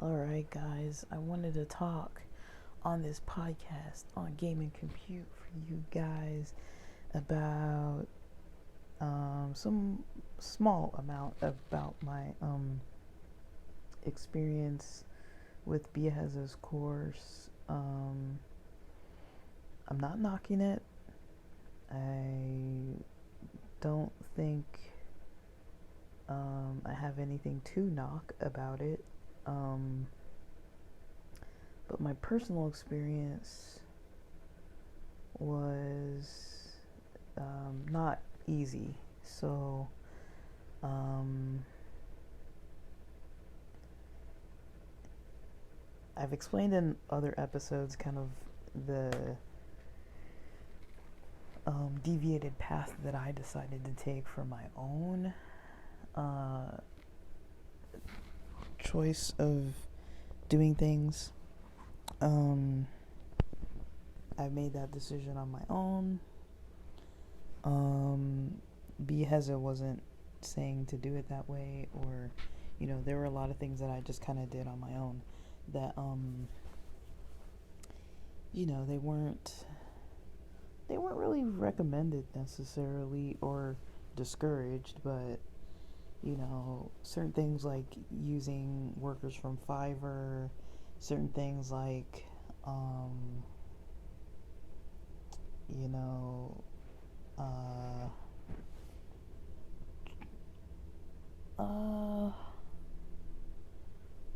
Alright, guys, I wanted to talk on this podcast on Game and Compute for you guys about some small amount about my experience with Biaheza's course. I'm not knocking it. I don't think I have anything to knock about it. But my personal experience was not easy. So, I've explained in other episodes kind of the deviated path that I decided to take for my own choice of doing things. I made that decision on my own. Biaheza wasn't saying to do it that way, or there were a lot of things that I just kind of did on my own that they weren't really recommended necessarily or discouraged, but certain things like using workers from Fiverr, certain things like you know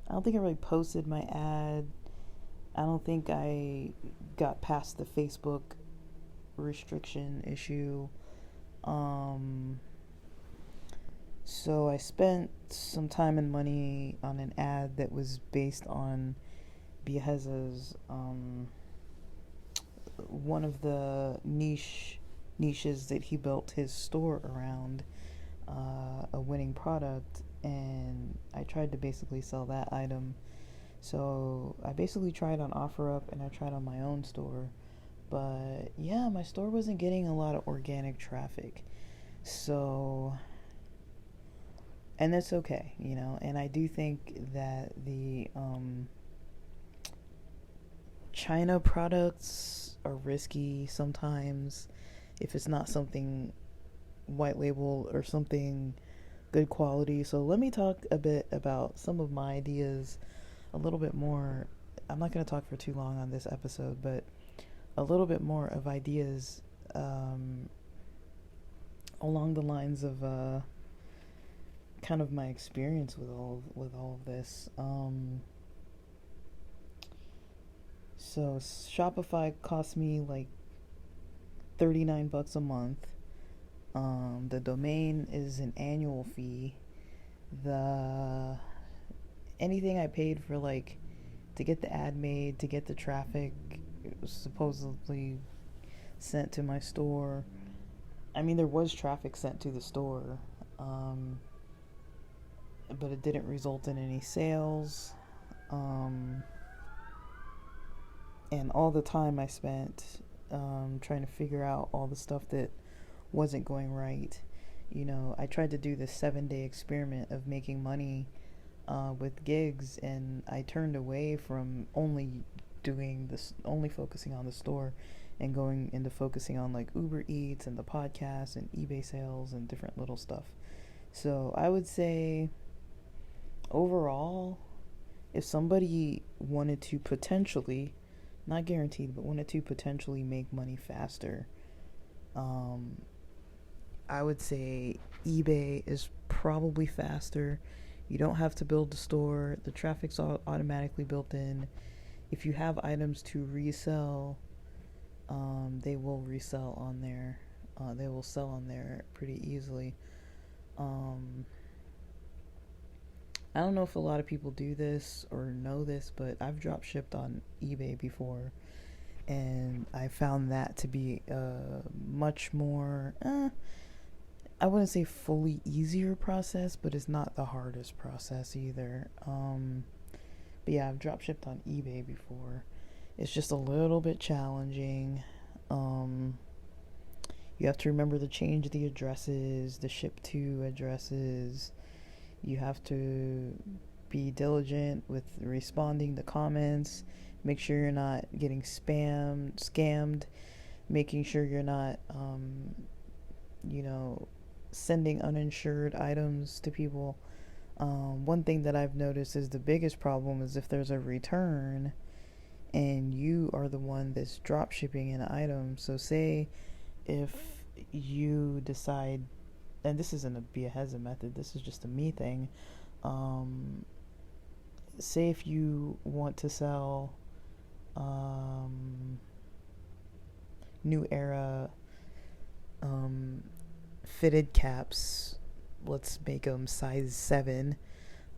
I don't think I really posted my ad. I don't think I got past the Facebook restriction issue. So I spent some time and money on an ad that was based on Biaheza's one of the niches that he built his store around, a winning product, and I tried to basically sell that item. So I basically tried on OfferUp and I tried on my own store, but yeah, my store wasn't getting a lot of organic traffic. So, and that's okay, and I do think that the China products are risky sometimes if it's not something white label or something good quality. So let me talk a bit about some of my ideas a little bit more. I'm not going to talk for too long on this episode, but a little bit more of ideas along the lines of kind of my experience with all of this. So Shopify cost me like $39 a month. The domain is an annual fee. The anything I paid for, like, to get the ad made, to get the traffic, it was supposedly sent to my store. I mean, there was traffic sent to the store, but it didn't result in any sales. And all the time I spent trying to figure out all the stuff that wasn't going right. I tried to do this 7-day experiment of making money with gigs, and I turned away from only focusing on the store and going into focusing on like Uber Eats and the podcast and eBay sales and different little stuff. So I would say overall, if somebody wanted to potentially, not guaranteed, but wanted to potentially make money faster, I would say eBay is probably faster. You don't have to build the store. The traffic's automatically built in. If you have items to resell, they will resell on there. They will sell on there pretty easily. I don't know if a lot of people do this or know this, but I've drop shipped on eBay before, and I found that to be a much more, I wouldn't say fully easier process, but it's not the hardest process either. But yeah, I've drop shipped on eBay before. It's just a little bit challenging. You have to remember to change the addresses, the ship to addresses. You have to be diligent with responding to comments. Make sure you're not getting scammed. Making sure you're not, you know, sending uninsured items to people. One thing that I've noticed is the biggest problem is if there's a return and you are the one that's drop shipping an item. So say if you decide, and this isn't a Biaheza method, this is just a me thing. Say if you want to sell new era fitted caps, let's make them size 7,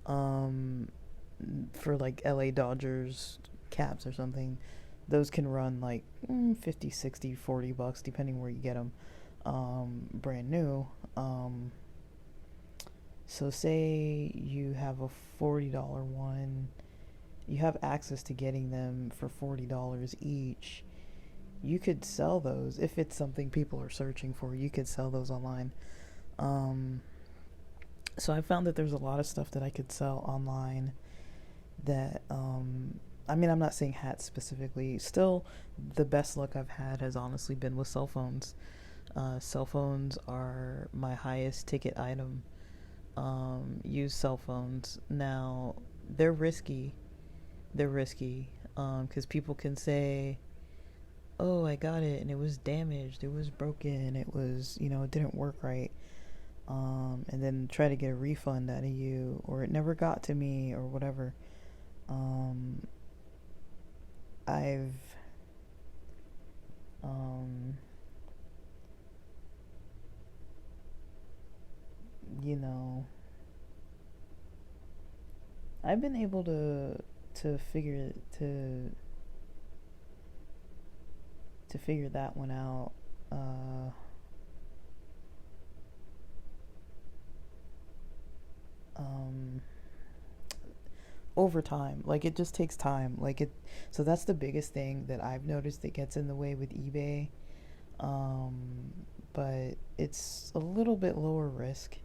for like LA Dodgers caps or something. Those can run like 50, 60, $40 depending where you get them, brand new. So say you have a $40 one, you have access to getting them for $40 each. You could sell those if it's something people are searching for. You could sell those online. So I found that there's a lot of stuff that I could sell online that, I mean, I'm not saying hats specifically. Still, the best luck I've had has honestly been with cell phones. Cell phones are my highest ticket item. Use cell phones. Now, they're risky. Because people can say, oh, I got it and it was damaged, it was broken, it was, it didn't work right. And then try to get a refund out of you, or it never got to me, or whatever. I've I've been able to figure that one out. Over time, like, it just takes time, so that's the biggest thing that I've noticed that gets in the way with eBay. But it's a little bit lower risk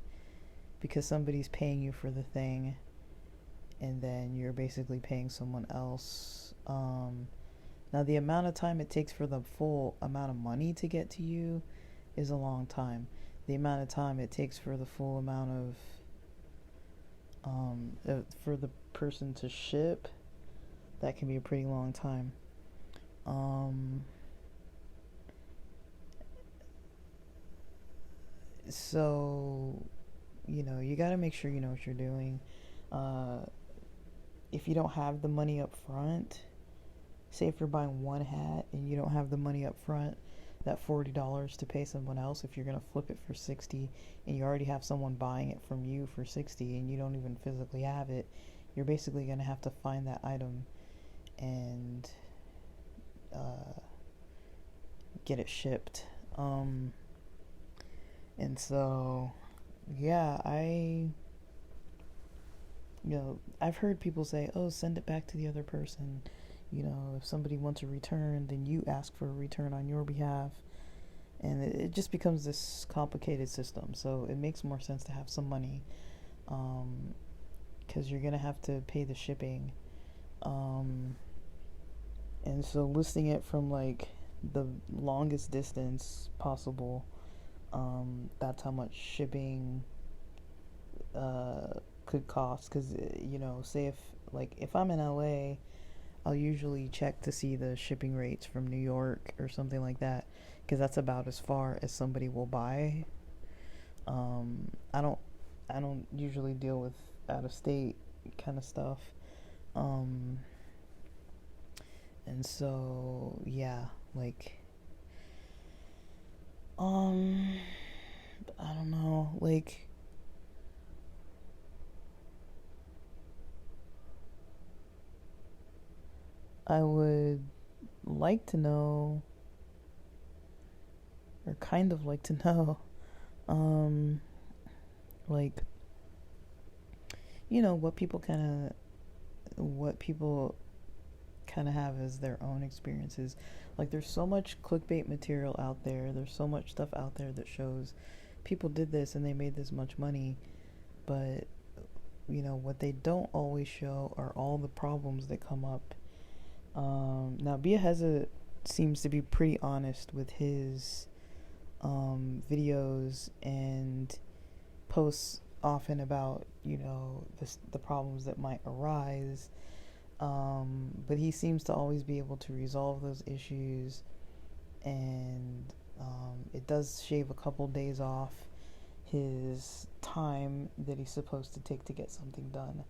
because somebody's paying you for the thing and then you're basically paying someone else. Now, the amount of time it takes for the full amount of money to get to you is a long time. The amount of time it takes for the full amount of for the person to ship, that can be a pretty long time. So, you got to make sure you know what you're doing. If you don't have the money up front, say if you're buying one hat and you don't have the money up front, that $40 to pay someone else, if you're going to flip it for 60 and you already have someone buying it from you for 60 and you don't even physically have it, you're basically going to have to find that item and get it shipped. And so, yeah, I've heard people say, oh, send it back to the other person. If somebody wants a return, then you ask for a return on your behalf. And it just becomes this complicated system. So it makes more sense to have some money, because you're going to have to pay the shipping. And so listing it from, the longest distance possible, that's how much shipping could cost. Because, say if I'm in LA, I'll usually check to see the shipping rates from New York or something like that, because that's about as far as somebody will buy. I don't usually deal with out of state kind of stuff. And so, yeah, I don't know, I would like to know, or kind of like to know, what people kind of have as their own experiences. There's so much clickbait material out there. There's so much stuff out there that shows people did this and they made this much money, but what they don't always show are all the problems that come up. Now, Biaheza seems to be pretty honest with his videos and posts often about, the problems that might arise. But he seems to always be able to resolve those issues, and it does shave a couple days off his time that he's supposed to take to get something done.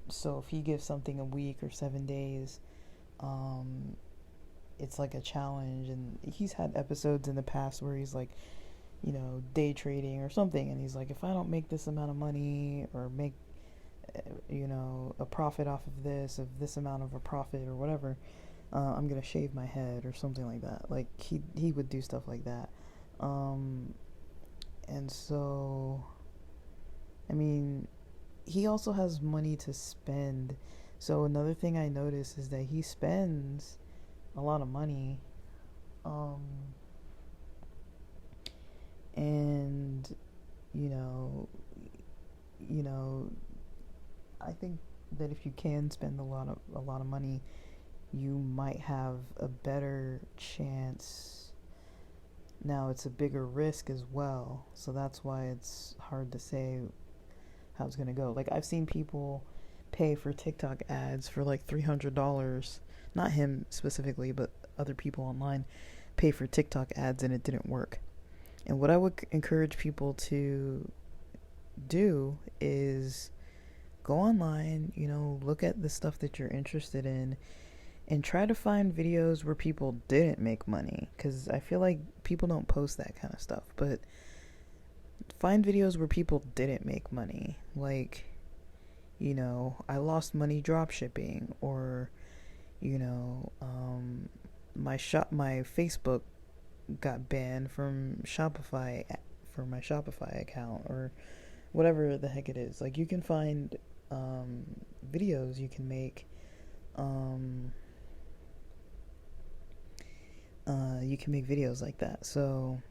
So if he gives something a week or 7 days, it's like a challenge. And he's had episodes in the past where he's like, day trading or something, and he's like, if I don't make this amount of money or make a profit off of this amount of a profit or whatever, I'm gonna shave my head or something like that. Like he would do stuff like that. And so, I mean, he also has money to spend. So another thing I notice is that he spends a lot of money. And you know, I think that if you can spend a lot of money, you might have a better chance. Now, it's a bigger risk as well, so that's why it's hard to say how it's gonna go. Like, I've seen people pay for TikTok ads for like $300. Not him specifically, but other people online pay for TikTok ads and it didn't work. And what I would encourage people to do is go online, look at the stuff that you're interested in and try to find videos where people didn't make money, because I feel like people don't post that kind of stuff. But find videos where people didn't make money, like, I lost money drop shipping, or my Facebook got banned from Shopify for my Shopify account, or whatever the heck it is. Like, you can find videos you can make. You can make videos like that. So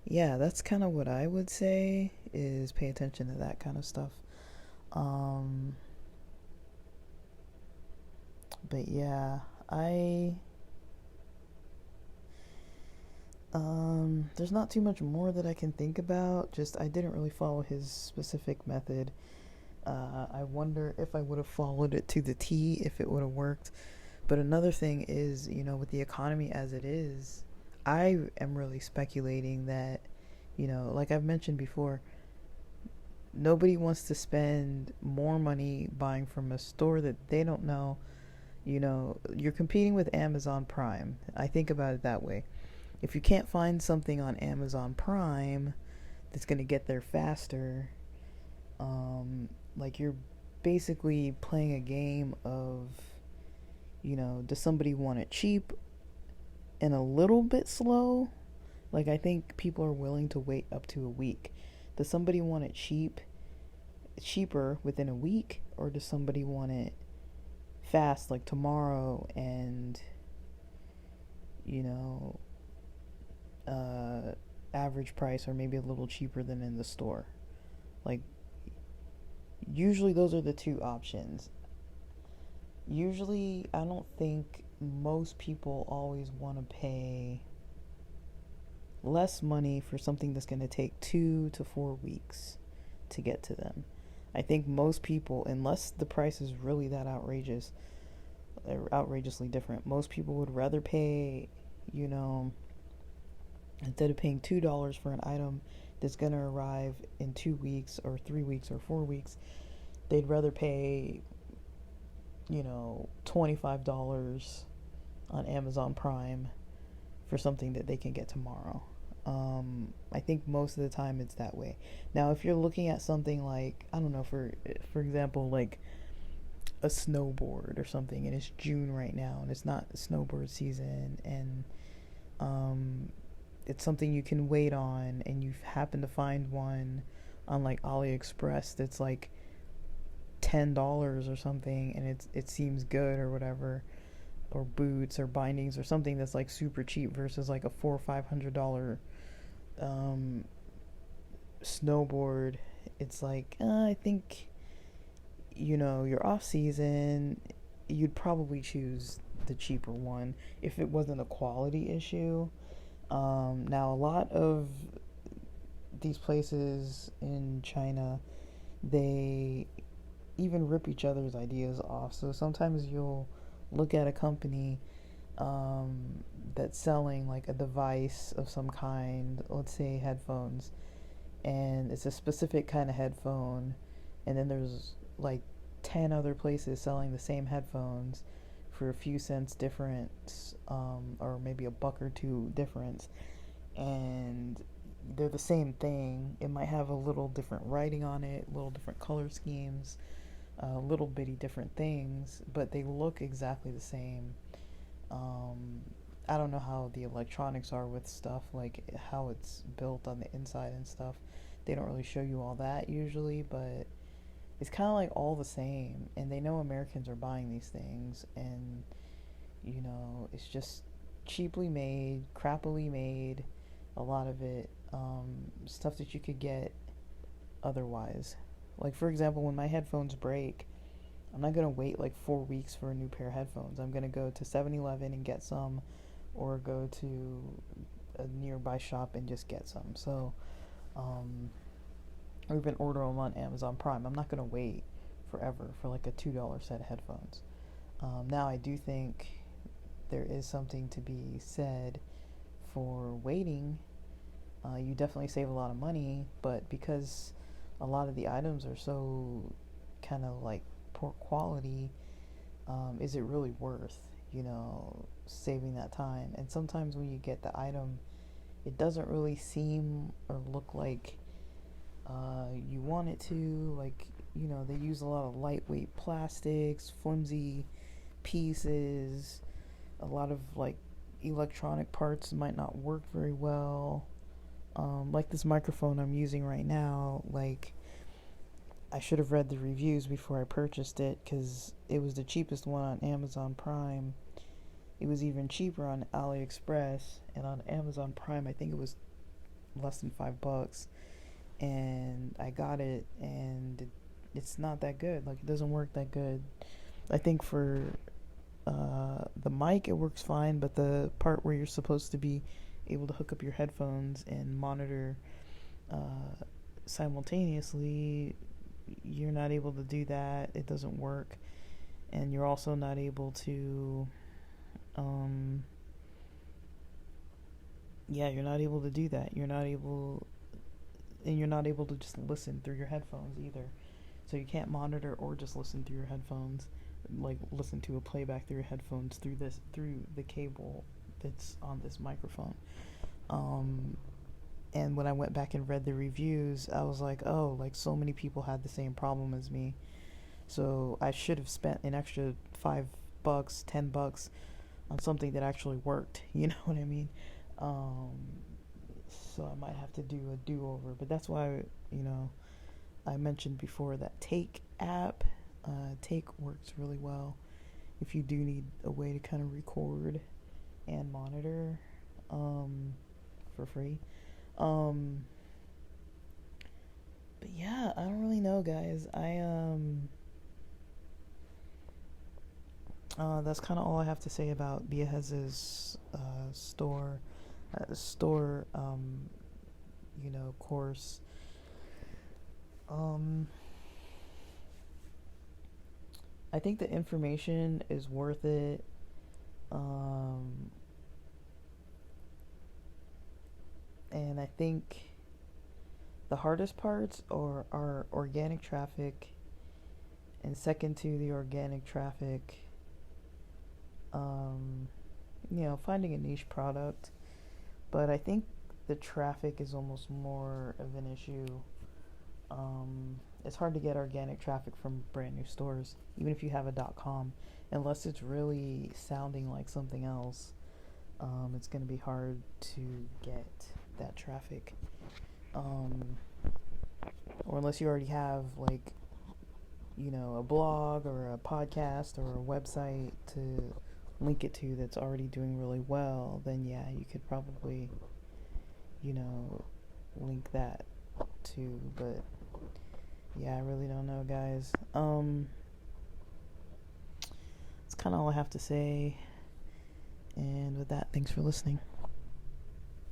yeah, that's kind of what I would say, is pay attention to that kind of stuff. But yeah, there's not too much more that I can think about. Just, I didn't really follow his specific method. I wonder if I would have followed it to the T, if it would have worked. But another thing is, with the economy as it is, I am really speculating that, like I've mentioned before, nobody wants to spend more money buying from a store that they don't know. You're competing with Amazon Prime. I think about it that way. If you can't find something on Amazon Prime that's going to get there faster, like, you're basically playing a game of, does somebody want it cheap and a little bit slow? Like, I think people are willing to wait up to a week. Does somebody want it cheaper within a week, or does somebody want it fast, like tomorrow, and average price, or maybe a little cheaper than in the store? Like, usually those are the two options. Usually, I don't think most people always want to pay less money for something that's going to take 2 to 4 weeks to get to them. I think most people, unless the price is really that outrageously different, most people would rather pay, instead of paying $2 for an item that's going to arrive in 2 weeks or 3 weeks or 4 weeks, they'd rather pay, $25 on Amazon Prime for something that they can get tomorrow. I think most of the time it's that way. Now, if you're looking at something like, I don't know, for example, like a snowboard or something, and it's June right now, and it's not snowboard season, and it's something you can wait on, and you happen to find one on like AliExpress that's like $10 or something, and it seems good or whatever, or boots or bindings or something that's like super cheap versus like a $400 or $500 snowboard, it's like, I think, your off season, you'd probably choose the cheaper one if it wasn't a quality issue. Now, a lot of these places in China, they even rip each other's ideas off. So sometimes you'll look at a company that's selling like a device of some kind, let's say headphones, and it's a specific kind of headphone, and then there's like 10 other places selling the same headphones for a few cents difference, or maybe a buck or two difference, and they're the same thing. It might have a little different writing on it, little different color schemes, little bitty different things, but they look exactly the same. Um, I don't know how the electronics are with stuff, like how it's built on the inside and stuff. They don't really show you all that usually, but it's kind of like all the same. And they know Americans are buying these things, and it's just cheaply made, crappily made, a lot of it, stuff that you could get otherwise. Like, for example, when my headphones break, I'm not going to wait like 4 weeks for a new pair of headphones. I'm going to go to 7-Eleven and get some, or go to a nearby shop and just get some. So, or even order them on Amazon Prime. I'm not going to wait forever for like a $2 set of headphones. Now, I do think there is something to be said for waiting. You definitely save a lot of money, but because a lot of the items are so kind of like poor quality, is it really worth, saving that time? And sometimes when you get the item, it doesn't really seem or look like you want it to. Like, they use a lot of lightweight plastics, flimsy pieces, a lot of like electronic parts might not work very well. Like this microphone I'm using right now, like, I should have read the reviews before I purchased it, because it was the cheapest one on Amazon Prime. It was even cheaper on AliExpress, and on Amazon Prime I think it was less than $5. And I got it, and it's not that good. Like, it doesn't work that good. I think for the mic it works fine, but the part where you're supposed to be able to hook up your headphones and monitor simultaneously, you're not able to do that. It doesn't work. And you're also not able to you're not able to do that. You're not able to just listen through your headphones either. So you can't monitor or just listen through your headphones, like listen to a playback through your headphones through the cable that's on this microphone. And when I went back and read the reviews, I was like, oh, like, so many people had the same problem as me. So I should have spent an extra $5, $10 on something that actually worked. You know what I mean? So I might have to do a do-over. But that's why, I mentioned before that Take app. Take works really well if you do need a way to kind of record and monitor for free. But yeah, I don't really know, guys. That's kind of all I have to say about Biaheza's store course. I think the information is worth it. And I think the hardest parts are organic traffic, and second to the organic traffic, finding a niche product. But I think the traffic is almost more of an issue. It's hard to get organic traffic from brand new stores, even if you have a .com, unless it's really sounding like something else. It's going to be hard to get that traffic, or unless you already have like a blog or a podcast or a website to link it to that's already doing really well, then yeah, you could probably link that. too. But yeah, I really don't know, guys. That's kind of all I have to say. And with that, thanks for listening.